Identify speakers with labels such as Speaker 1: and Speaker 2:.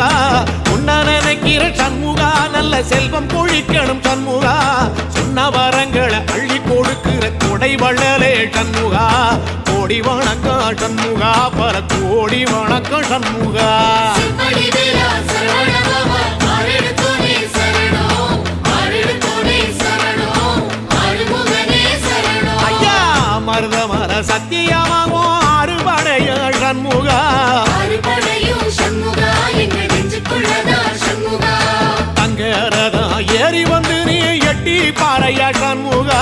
Speaker 1: சண்முகா உன்ன நினைக்கிற சண்முகா நல்ல செல்வம் பொழிக்கணும் சண்முகா சொன்ன வரங்களை அள்ளி கொடுக்கிற கொடை வள்ளலே சண்முகா கோடி வணக்கம் சண்முகா பல கோடி வணக்கம் சண்முகா ஐயா மருதமர சத்தியமாகோ அறுபடைய சண்முகா தங்கரதா ஏறி வந்து நீ எட்டி பாறையா சண்முகா